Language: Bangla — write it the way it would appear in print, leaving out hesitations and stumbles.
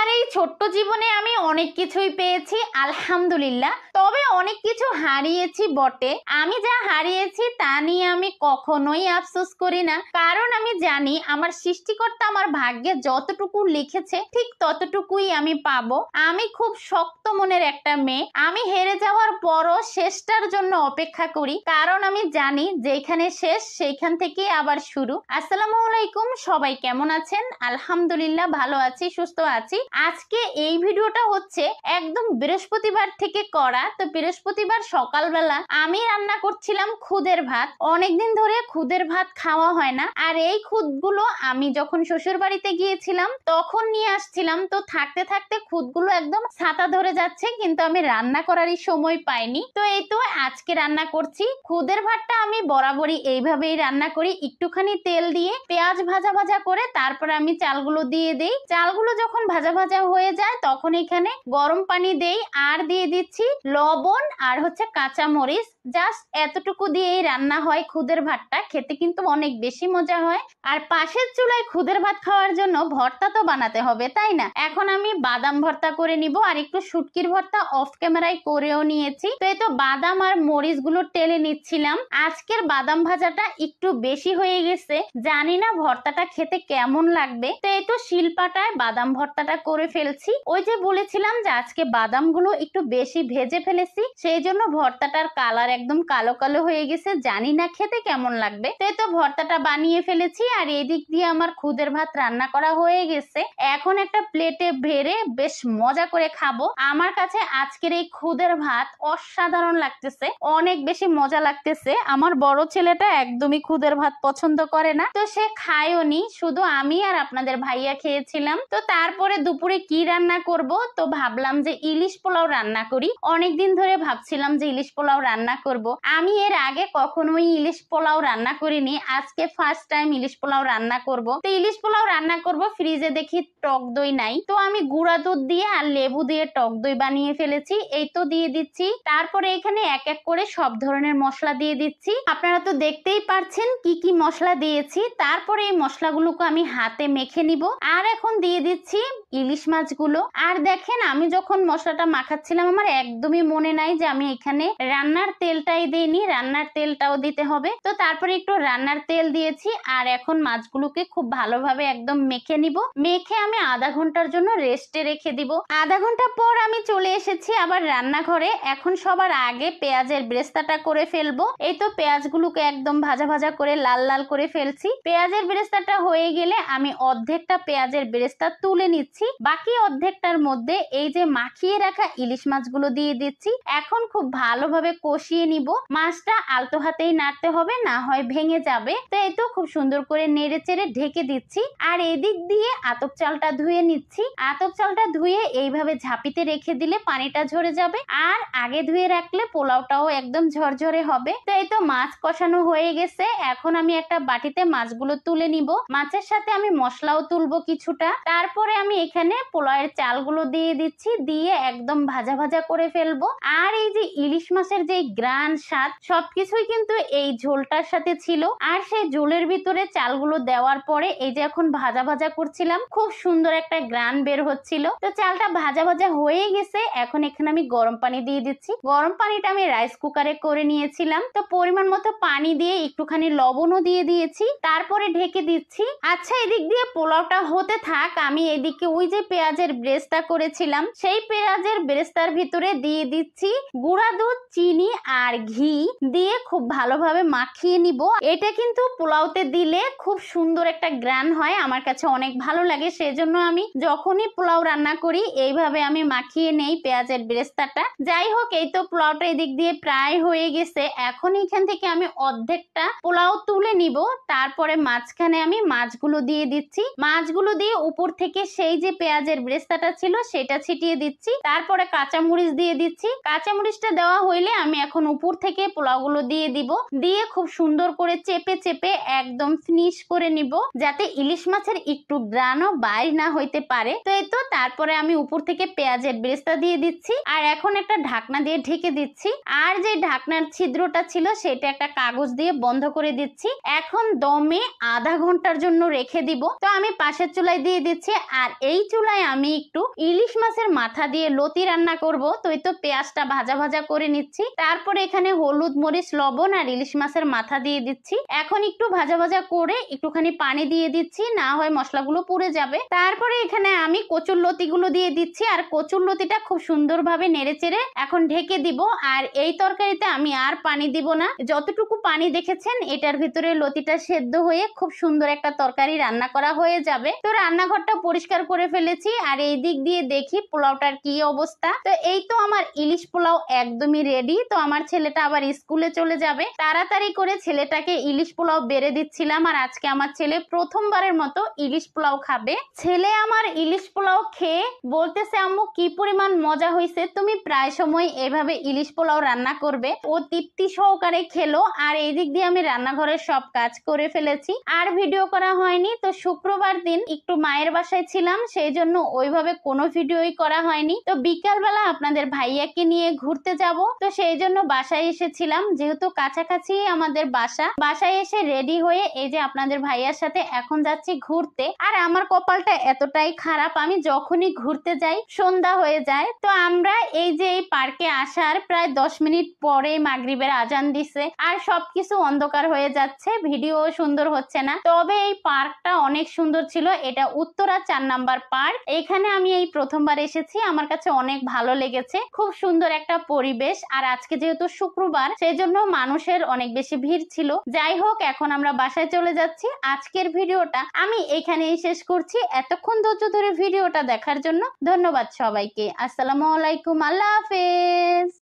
আমার এই ছোট্ট জীবনে আমি অনেক কিছুই পেয়েছি আলহামদুলিল্লাহ, তবে অনেক কিছু হারিয়েছি বটে। আমি যা হারিয়েছি তা নিয়ে আমি কখনোই আফসোস করি না, কারণ আমি জানি আমার সৃষ্টিকর্তা আমার ভাগ্যে যতটুকু লিখেছে ঠিক ততটুকুই আমি পাবো। আমি খুব শক্ত মনের একটা মেয়ে, আমি হেরে যাওয়ার পরও শেষটার জন্য অপেক্ষা করি, কারণ আমি জানি যেখানে শেষ সেইখান থেকে আবার শুরু। আসসালামু আলাইকুম, সবাই কেমন আছেন? আলহামদুলিল্লাহ ভালো আছি, সুস্থ আছি। আজকে এই ভিডিওটা হচ্ছে একদম বৃহস্পতিবার থেকে করা। তো বৃহস্পতিবার সকালবেলা আমি রান্না করছিলাম খুদের ভাত। অনেকদিন ধরে খুদের ভাত খাওয়া হয় না, আর এই খুদগুলো আমি যখন শ্বশুর বাড়িতে গিয়েছিলাম তখন নিয়ে আসছিলাম। তো থাকতে থাকতে খুদগুলো একদম ছাতা ধরে যাচ্ছে, কিন্তু আমি রান্না করারই সময় পাইনি। তো এই তো আজকে রান্না করছি খুদের ভাতটা। আমি বরাবরই এইভাবেই রান্না করি, একটুখানি তেল দিয়ে পেঁয়াজ ভাজা ভাজা করে তারপরে আমি চালগুলো দিয়ে দেই। চালগুলো যখন ভাজা ভাজা হয়ে যায় তখন এখানে গরম পানি দেই, আর দিয়ে দিচ্ছি লবণ আর হচ্ছে কাঁচা মরিচ। জাস্ট এতটুকু দিয়েই রান্না হয় খুদের ভাতটা, খেতে কিন্তু অনেক বেশি মজা হয়। আর পাশের চুলায় খুদের ভাত খাওয়ার জন্য ভর্তা তো বানাতে হবে, তাই না? এখন আমি বাদাম ভর্তা করে নিব, আর একটু শুটকির ভর্তা অফ ক্যামেরায় করেও নিয়েছি। তো এই তো বাদাম আর মরিচ গুলো টেলে নিচ্ছিলাম। আজকের বাদাম ভাজাটা একটু বেশি হয়ে গেছে, জানি না ভর্তাটা খেতে কেমন লাগবে। তো এই তো শিলপাটায় বাদাম ভর্তাটা করে ফেলছি। ওই যে বলেছিলাম যে আজকে বাদামগুলো একটু বেশি ভেজে ফেলেছি, সেই জন্য ভর্তাটার কালার একদম কালো কালো হয়ে গেছে, জানি না খেতে কেমন লাগবে। তো এই তো ভর্তাটা বানিয়ে ফেলেছি, আর এদিক দিয়ে আমার খুদের ভাত রান্না করা হয়ে গেছে। এখন একটা প্লেটে ভেড়ে বেশ মজা করে খাবো। আমার কাছে আজকের এই খুদের ভাত অসাধারণ লাগতেছে, অনেক বেশি মজা লাগতেছে। আমার বড় ছেলেটা একদমই খুদের ভাত পছন্দ করে না, তো সে খায়ও নি, শুধু আমি আর আপনাদের ভাইয়া খেয়েছিলাম। তো তারপরে দুপুরে কি রান্না করব, তো ভাবলাম যে ইলিশ পোলাও রান্না করি। অনেকদিন ধরে ভাবছিলাম যে ইলিশ পোলাও রান্না করব। আমি এর আগে কখনোই ইলিশ পোলাও রান্না করিনি, আজকে ফার্স্ট টাইম ইলিশ পোলাও রান্না করব। তো ইলিশ পোলাও রান্না করব, ফ্রিজে দেখি টক দই নাই, তো আমি গুঁড়া দুধ দিয়ে আর লেবু দিয়ে টক দই বানিয়ে ফেলেছি। এই তো দিয়ে দিচ্ছি। তারপরে এখানে এক এক করে সব ধরনের মশলা দিয়ে দিচ্ছি। আপনারা তো দেখতেই পারছেন কি কি মশলা দিয়েছি। তারপরে এই মশলাগুলোকে আমি হাতে মেখে নিব, আর এখন দিয়ে দিচ্ছি ইলিশ মাছগুলো। আর দেখেন, আমি যখন মশলাটা মাখাচ্ছিলাম আমার একদমই মনে নাই যে আমি এখানে রান্নার তেলটাই দিইনি, রান্নার তেলটাও দিতে হবে। তো তারপরে একটু রান্নার তেল দিয়েছি, আর এখন মাছগুলোকে খুব ভালোভাবে একদম মেখে নিব। মেখে আমি আধা ঘন্টার জন্য রেস্টে রেখে দিব। আধা ঘন্টা পর আমি চলে এসেছি আবার রান্নাঘরে। এখন সবার আগে পেঁয়াজের বেরেস্তাটা করে ফেলবো। এই তো পেঁয়াজগুলোকে একদম ভাজা ভাজা করে লাল লাল করে ফেলছি। পেঁয়াজের বেরেস্তাটা হয়ে গেলে আমি অর্ধেকটা পেঁয়াজের বেরেস্তা তুলে নিচ্ছি, বাকি অর্ধেকটার মধ্যে এই যে মাখিয়ে রাখা ইলিশ মাছগুলো দিয়ে দিচ্ছি। এখন খুব ভালোভাবে কষিয়ে নিব। মাছটা আলতো হাতেই নাড়তে হবে, না হয় ভেঙে যাবে। তো এই তো খুব সুন্দর করে নেড়ে চেড়ে ঢেকে দিচ্ছি। আর এদিক দিয়ে আতপ চালটা ধুয়ে নিচ্ছি। আতপ চালটা ধুয়ে এইভাবে ঝাঁপিতে রেখে দিলে পানিটা ঝরে যাবে, আর আগে ধুয়ে রাখলে পোলাওটাও একদম ঝরঝরে হবে। তো এই তো মাছ কষানো হয়ে গেছে। এখন আমি একটা বাটিতে মাছগুলো তুলে নিব। মাছের সাথে আমি মশলাও তুলবো কিছুটা। তারপরে আমি এখানে পোলাওয়ের চালগুলো দিয়ে দিচ্ছি, দিয়ে একদম ভাজা ভাজা করে ফেলবো। আর এই যে ইলিশ মাছের যে গ্রান স্বাদ সবকিছুই কিন্তু এই ঝোলটার সাথে ছিল। আর সেই ঝোলের ভিতরে চালগুলো দেওয়ার পরে এই যে এখন ভাজা ভাজা করছিলাম, খুব সুন্দর একটা গ্রান বের হচ্ছিল। তো চালটা ভাজা ভাজা হয়ে গেছে। এখন এখানে আমি গরম পানি দিয়ে দিচ্ছি। গরম পানিটা আমি রাইস কুকারে করে নিয়েছিলাম, তো পরিমাণ মতো পানি দিয়ে একটুখানি লবণও দিয়ে দিয়েছি। তারপরে ঢেকে দিচ্ছি। আচ্ছা, এদিক দিয়ে পোলাওটা হতে থাক, আমি এদিকে ওই যে পেঁয়াজের ব্রেস্তা করেছিলাম সেই পেঁয়াজের ব্রেস্তার ভিতরে দিয়ে দিচ্ছি গুঁড়া দুধ, চিনি আর ঘি দিয়ে খুব ভালোভাবে মাখিয়ে নিব। এটা কিন্তু পোলাওতে দিলে খুব সুন্দর একটা গ্রান হয়, আমার কাছে অনেক ভালো লাগে। সেজন্য আমি যখনই পোলাও রান্না করি এইভাবে আমি মাখিয়ে নেই পেঁয়াজের ব্রেস্তাটা। যাই হোক, এই তো পোলাওটা এদিক দিয়ে প্রায় হয়ে গেছে। এখন এখান থেকে আমি অর্ধেকটা পোলাও তুলে নিব। তারপরে মাঝখানে আমি মাছগুলো দিয়ে দিচ্ছি। মাছগুলো দিয়ে উপর থেকে সেই যে পেঁয়াজের ব্রেস্তাটা ছিল সেটা ছিটিয়ে দিচ্ছি। তারপরে কাঁচামরিচ দিয়ে দিচ্ছি। কাঁচামরিচটা দেওয়া হইলে আমি এখন উপর থেকে পোলাওগুলো দিয়ে দিব। দিয়ে খুব সুন্দর করে চেপে চেপে একদম ফিনিশ করে নিব, যাতে ইলিশ মাছের একটু গ্রানও বাইর না হইতে পারে। তো এই তো তারপরে আমি উপর থেকে পেঁয়াজের বেরেস্তা দিয়ে দিচ্ছি, আর এখন একটা ঢাকনা দিয়ে ঢেকে দিচ্ছি। আর যে ঢাকনার ছিদ্রটা ছিল সেটা একটা কাগজ দিয়ে বন্ধ করে দিচ্ছি। এখন দমে আধা ঘন্টার জন্য রেখে দিব। তো আমি পাশের চুলায় দিয়ে দিচ্ছি। আর এই চুলায় আমি একটু ইলিশ মাছের মাথা দিয়ে লতি রান্না করব। তো এই তো পেঁয়াজটা ভাজা ভাজা করে নিচ্ছি, তারপরে এখানে হলুদ মরিচ লবণ আর ইলিশ মাছের মাথা দিয়ে দিচ্ছি। এখন একটু ভাজা ভাজা করে একটুখানি পানি দিয়ে দিচ্ছি, না হয় মশলাগুলো পুড়ে যাবে। তারপরে এখানে আমি কচুর লতিগুলো দিয়ে দিচ্ছি, আর কচুর লতিটা খুব সুন্দরভাবে নেড়ে চেড়ে এখন ঢেকে দিব। আর এই তরকারিতে আমি আর পানি দিব না, যতটুকু পানি দেখেছেন এটার ভিতরে লতিটা সেদ্ধ হয়ে খুব সুন্দর একটা তরকারি রান্না করা হয়ে যাবে। তো রান্নাঘরটা পরিষ্কার করে ফেলেছি, আর এই দিক দিয়ে দেখি পোলাওটার কি অবস্থা। তো এই তো আমার ইলিশ পোলাও একদমই রেডি। তো আমার ছেলেটা আবার স্কুলে চলে যাবে, তাড়াতাড়ি করে ছেলেটাকে ইলিশ পোলাও বেড়ে দিচ্ছিলাম। আর আজকে আমার ছেলে প্রথমবারের মতো ইলিশ পোলাও খাবে। ছেলে আমার ইলিশ পোলাও খেয়ে বলতেছে, আম্মু কি পরিমাণ মজা হয়েছে, তুমি প্রায় সময় এভাবে ইলিশ পোলাও রান্না করবে। ও তৃপ্তি সহকারে খেলো। আর এই দিক দিয়ে আমি রান্নাঘরের সব কাজ করে ফেলেছি, আর ভিডিও করা হয়নি। তো শুক্রবার দিন একটু মায়ের বাসায় ছিলাম, সেই জন্য ওইভাবে কোনো ভিডিওই করা হয়নি। তো বিকালবেলা আপনাদের ভাইয়াকে নিয়ে ঘুরতে যাব, তো সেই জন্য বাসায় এসেছিলাম, যেহেতু কাছাকাছি আমাদের বাসায় এসে রেডি হয়ে এই যে আপনাদের ভাইয়ার সাথে এখন যাচ্ছি ঘুরতে। আর আমার কপালটা এতটাই খারাপ, আমি যখনই ঘুরতে যাই সন্ধ্যা হয়ে যায়। তো আমরা এই যে এই পার্কে আসার প্রায় 10 মিনিট পরে মাগরিবের আজান দিছে, আর সবকিছু অন্ধকার হয়ে যাচ্ছে, ভিডিও সুন্দর হচ্ছে না। তবে এই পার্কটা অনেক সুন্দর ছিল, এটা উত্তরা 4 নাম্বার পার্ক। এখানে আমি এই প্রথমবার এসেছি, আমার কাছে অনেক ভালো লেগেছে, খুব সুন্দর একটা পরিবেশ। আর আজকে যেহেতু শুক্রবার, সেই জন্য মানুষের অনেক বেশি ভিড় ছিল। যাই হোক, এখন আমরা বাসায় চলে যাচ্ছি। আজকের ভিডিওটা আমি এখানেই শেষ করছি। এতক্ষণ ধৈর্য ধরে ভিডিওটা দেখার জন্য ধন্যবাদ সবাইকে। আসসালামু আলাইকুম, আল্লাহ হাফেজ।